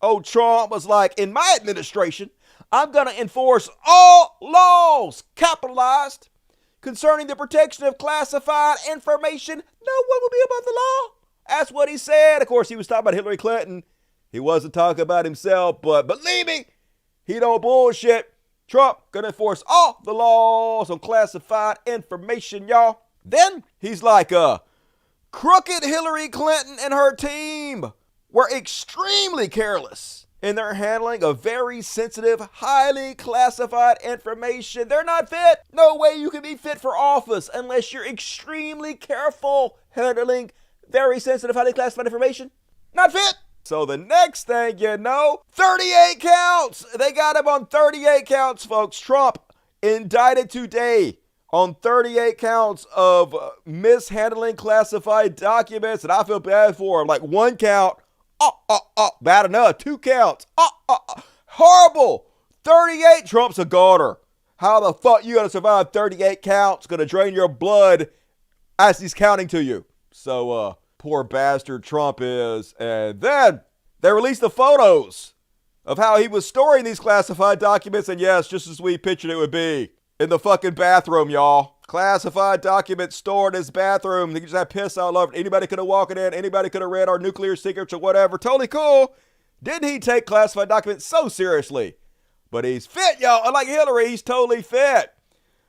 Old Trump was like, in my administration, I'm going to enforce all laws, capitalized, concerning the protection of classified information. No one will be above the law. That's what he said. Of course, he was talking about Hillary Clinton. He wasn't talking about himself, but believe me, he don't bullshit. Trump gonna enforce all the laws on classified information, y'all. Then he's like, crooked Hillary Clinton and her team were extremely careless in their handling of very sensitive, highly classified information. They're not fit. No way you can be fit for office unless you're extremely careful handling very sensitive, highly classified information. Not fit. So the next thing you know, 38 counts. They got him on 38 counts, folks. Trump indicted today on 38 counts of mishandling classified documents. And I feel bad for him. Like 1 count, bad enough. 2 counts, horrible. 38, Trump's a goner. How the fuck you gonna survive 38 counts? Gonna drain your blood as he's counting to you. So, poor bastard Trump is. And then they released the photos of how he was storing these classified documents. And yes, just as we pictured it would be. In the fucking bathroom, y'all. Classified documents stored in his bathroom. He just had piss all over. Anybody could have walked in. Anybody could have read our nuclear secrets or whatever. Totally cool. Didn't he take classified documents so seriously? But he's fit, y'all. Unlike Hillary, he's totally fit.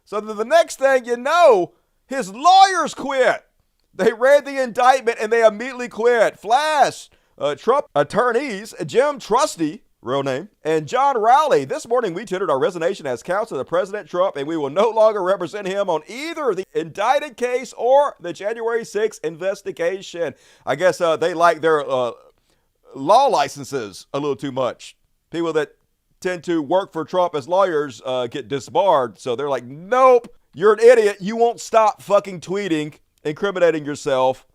So the next thing you know, his lawyers quit. They read the indictment and they immediately quit. Flash. Trump attorneys, Jim Trusty, real name, and John Rowley. This morning we tendered our resignation as counsel to President Trump, and we will no longer represent him on either the indicted case or the January 6th investigation. I guess they like their law licenses a little too much. People that tend to work for Trump as lawyers get disbarred, so they're like, nope, you're an idiot. You won't stop fucking tweeting, incriminating yourself.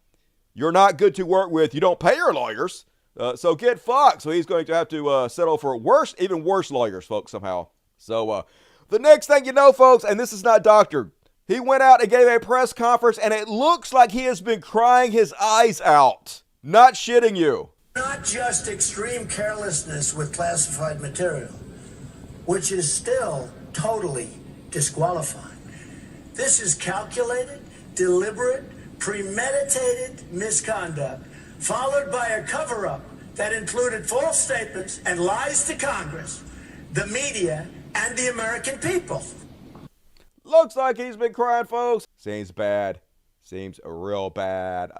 You're not good to work with. You don't pay your lawyers. So get fucked. So he's going to have to settle for even worse lawyers, folks, somehow. So the next thing you know, folks, and this is not doctored, he went out and gave a press conference, and it looks like he has been crying his eyes out. Not shitting you. Not just extreme carelessness with classified material, which is still totally disqualifying. This is calculated, deliberate, premeditated misconduct, followed by a cover-up that included false statements and lies to Congress, the media, and the American people. Looks like he's been crying, folks. Seems bad. Seems real bad.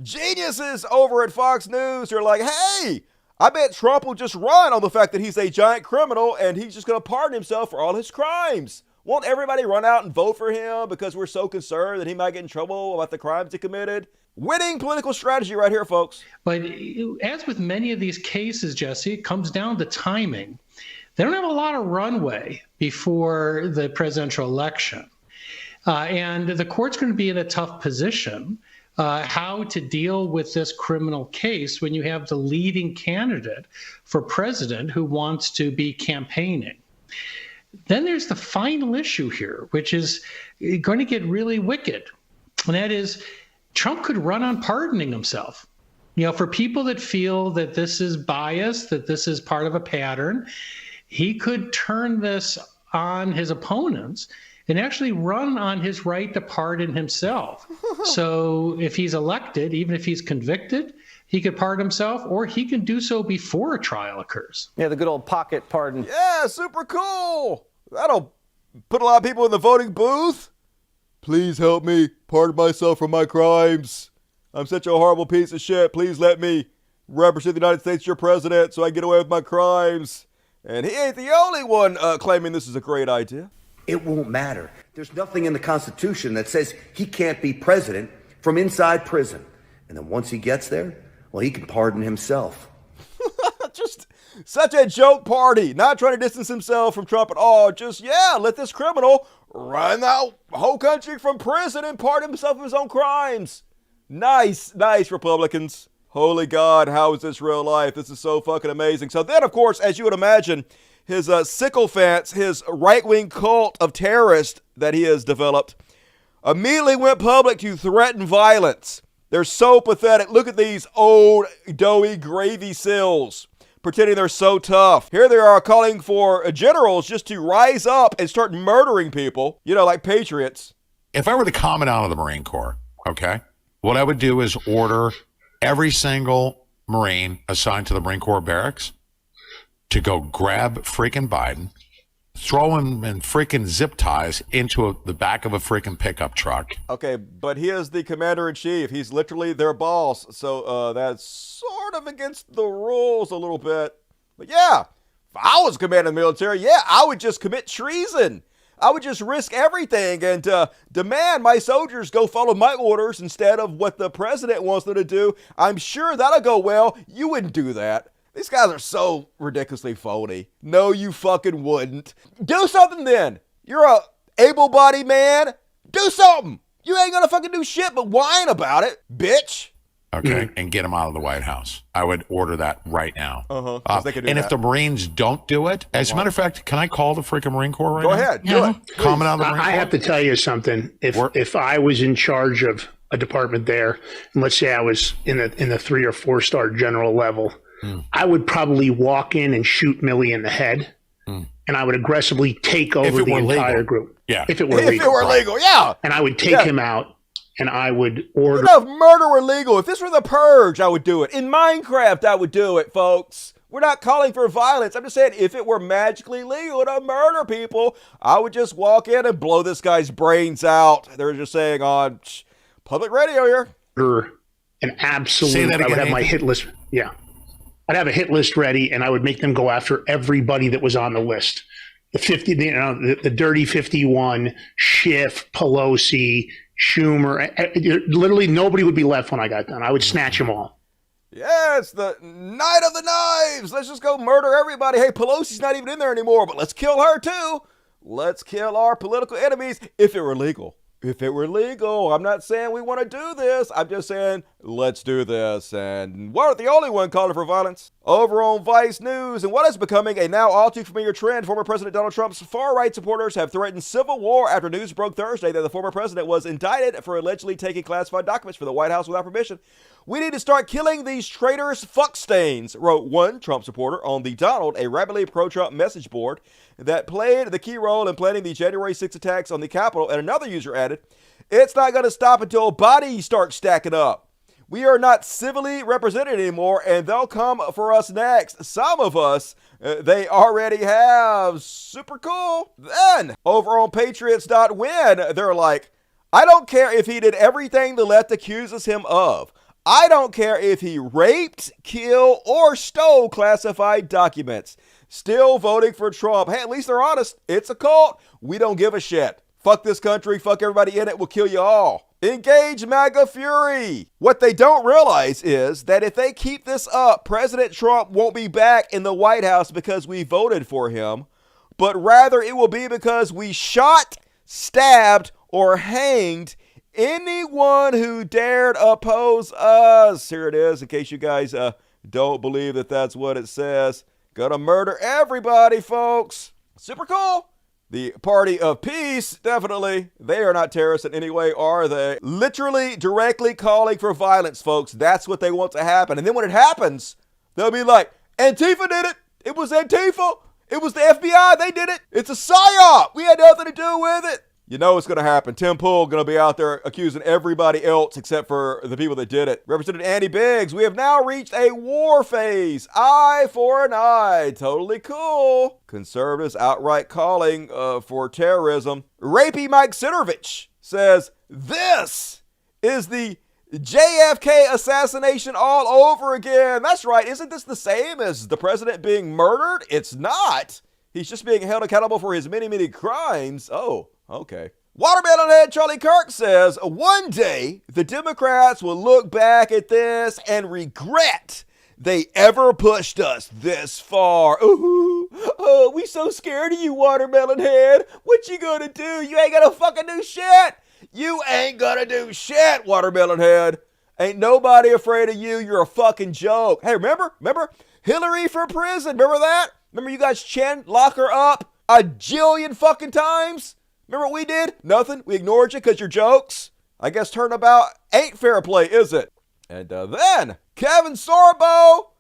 Geniuses over at Fox News are like, hey, I bet Trump will just run on the fact that he's a giant criminal and he's just going to pardon himself for all his crimes. Won't everybody run out and vote for him because we're so concerned that he might get in trouble about the crimes he committed? Winning political strategy right here, folks. But as with many of these cases, Jesse, it comes down to timing. They don't have a lot of runway before the presidential election. And the court's going to be in a tough position how to deal with this criminal case when you have the leading candidate for president who wants to be campaigning. Then there's the final issue here, which is going to get really wicked. And that is, Trump could run on pardoning himself. You know, for people that feel that this is bias, that this is part of a pattern, he could turn this on his opponents and actually run on his right to pardon himself. So if he's elected, even if he's convicted, he could pardon himself, or he can do so before a trial occurs. Yeah, the good old pocket pardon. Yeah, super cool. That'll put a lot of people in the voting booth. Please help me pardon myself for my crimes. I'm such a horrible piece of shit. Please let me represent the United States, your president, so I get away with my crimes. And he ain't the only one claiming this is a great idea. It won't matter. There's nothing in the Constitution that says he can't be president from inside prison. And then once he gets there, well, he can pardon himself. Just such a joke party. Not trying to distance himself from Trump at all. Just, yeah, let this criminal run the whole country from prison and pardon himself of his own crimes. Nice, nice, Republicans. Holy God, how is this real life? This is so fucking amazing. So then, of course, as you would imagine, his sycophants, his right-wing cult of terrorists that he has developed, immediately went public to threaten violence. They're so pathetic. Look at these old, doughy gravy seals pretending they're so tough. Here they are calling for generals just to rise up and start murdering people, like patriots. If I were the commandant of the Marine Corps, okay, what I would do is order every single Marine assigned to the Marine Corps barracks to go grab freaking Biden, throw him in freaking zip ties into the back of a freaking pickup truck. Okay, but he is the commander-in-chief. He's literally their boss. So that's sort of against the rules a little bit. But yeah, if I was commander of the military, I would just commit treason. I would just risk everything and demand my soldiers go follow my orders instead of what the president wants them to do. I'm sure that'll go well. You wouldn't do that. These guys are so ridiculously phony. No, you fucking wouldn't. Do something then. You're a able-bodied man. Do something. You ain't gonna fucking do shit but whine about it, bitch. Okay, and get them out of the White House. I would order that right now. They could do and that. if the Marines don't do it, as a matter of fact, can I call the freaking Marine Corps right Go now? ahead. Do it. Commandant of the Marine Corps? I have to tell you something. If I was in charge of a department there, and let's say I was in the 3 or 4 star general level, I would probably walk in and shoot Milley in the head, and I would aggressively take over the entire group. Yeah. If it were If legal. it were legal, yeah. And I would take him out, and I would order. If murder were legal, if this were the Purge, I would do it. In Minecraft, I would do it, folks. We're not calling for violence. I'm just saying, if it were magically legal to murder people, I would just walk in and blow this guy's brains out. They're just saying on public radio here. An absolute. Say that again, I would have my Nathan. hit list. Yeah. I'd have a hit list ready, and I would make them go after everybody that was on the list. The 50, the dirty 51, Schiff, Pelosi, Schumer. Literally nobody would be left when I got done. I would snatch them all. Yeah, it's the night of the knives. Let's just go murder everybody. Hey, Pelosi's not even in there anymore, but let's kill her too. Let's kill our political enemies if it were legal. If it were legal, I'm not saying we want to do this. I'm just saying, let's do this. And we're the only one calling for violence. Over on Vice News, and what is becoming a now all too familiar trend, former President Donald Trump's far-right supporters have threatened civil war after news broke Thursday that the former president was indicted for allegedly taking classified documents for the White House without permission. We need to start killing these traitorous fuckstains, wrote one Trump supporter on the Donald, a rabidly pro-Trump message board that played the key role in planning the January 6 attacks on the Capitol. And another user added, it's not going to stop until bodies start stacking up. We are not civilly represented anymore, and they'll come for us next. Some of us, they already have. Super cool. Then, over on Patriots.win, they're like, I don't care if he did everything the left accuses him of. I don't care if he raped, killed, or stole classified documents. Still voting for Trump. Hey, at least they're honest. It's a cult. We don't give a shit. Fuck this country. Fuck everybody in it. We'll kill you all. Engage MAGA Fury. What they don't realize is that if they keep this up, President Trump won't be back in the White House because we voted for him, but rather it will be because we shot, stabbed, or hanged anyone who dared oppose us. Here it is, in case you guys don't believe that that's what it says. Gonna murder everybody, folks. Super cool. The Party of Peace, definitely. They are not terrorists in any way, are they? Literally, directly calling for violence, folks. That's what they want to happen. And then when it happens, they'll be like, Antifa did it. It was Antifa. It was the FBI. They did it. It's a psyop. We had nothing to do with it. You know what's going to happen. Tim Pool going to be out there accusing everybody else except for the people that did it. Representative Andy Biggs, we have now reached a war phase. Eye for an eye. Totally cool. Conservatives outright calling for terrorism. Rapey Mike Sinovich says, this is the JFK assassination all over again. That's right. Isn't this the same as the president being murdered? It's not. He's just being held accountable for his many, many crimes. Oh. Okay. Watermelon head Charlie Kirk says, one day the Democrats will look back at this and regret they ever pushed us this far. Ooh, oh, we so scared of you, Watermelon head. What you gonna do? You ain't gonna fucking do shit. You ain't gonna do shit, Watermelon head. Ain't nobody afraid of you. You're a fucking joke. Hey, remember Hillary for prison? Remember that? Remember you guys lock her up a jillion fucking times? Remember what we did? Nothing. We ignored you because your jokes. I guess turnabout ain't fair play, is it? And then Kevin Sorbo,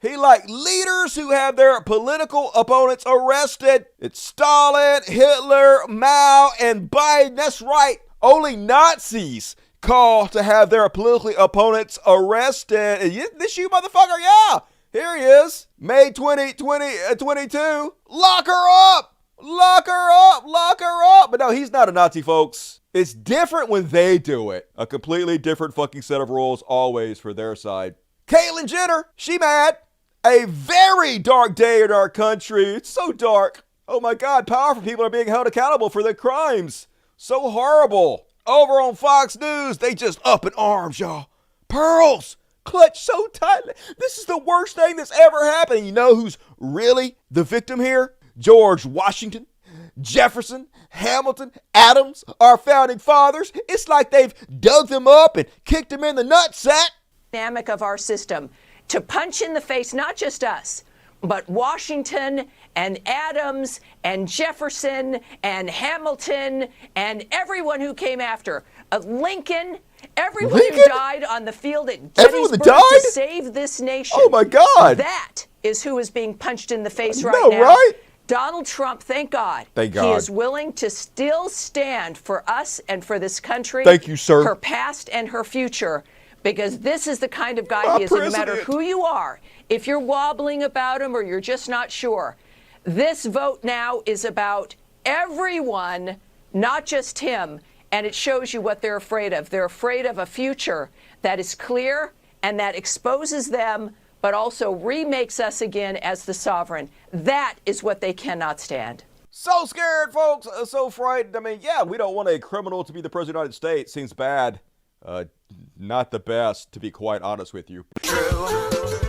He liked leaders who have their political opponents arrested. It's Stalin, Hitler, Mao, and Biden. That's right. Only Nazis call to have their politically opponents arrested. This you motherfucker? Yeah. Here he is. May 2022. Lock her up. Lock her up. Lock her up. But no, he's not a Nazi, folks. It's different when they do it. A completely different fucking set of rules always for their side. Caitlyn Jenner, she mad. A very dark day in our country. It's so dark. Oh my God, powerful people are being held accountable for their crimes. So horrible. Over on Fox News, they just up in arms, y'all. Pearls clutched so tightly. This is the worst thing that's ever happened. You know who's really the victim here? George Washington, Jefferson, Hamilton, Adams, our founding fathers. It's like they've dug them up and kicked them in the nutsack. Dynamic of our system to punch in the face, not just us, but Washington and Adams and Jefferson and Hamilton and everyone who came after. Lincoln, everyone who died on the field at Gettysburg to save this nation. Oh my God. That is who is being punched in the face right now. Right? Donald Trump, thank God. Thank God. He is willing to still stand for us and for this country. Thank you, sir. Her past and her future. Because this is the kind of guy he is. And no matter who you are, if you're wobbling about him or you're just not sure, this vote now is about everyone, not just him. And it shows you what they're afraid of. They're afraid of a future that is clear and that exposes them, but also remakes us again as the sovereign. That is what they cannot stand. So scared, folks. So frightened. I mean, yeah, we don't want a criminal to be the president of the United States. Seems bad. Not the best, to be quite honest with you. True.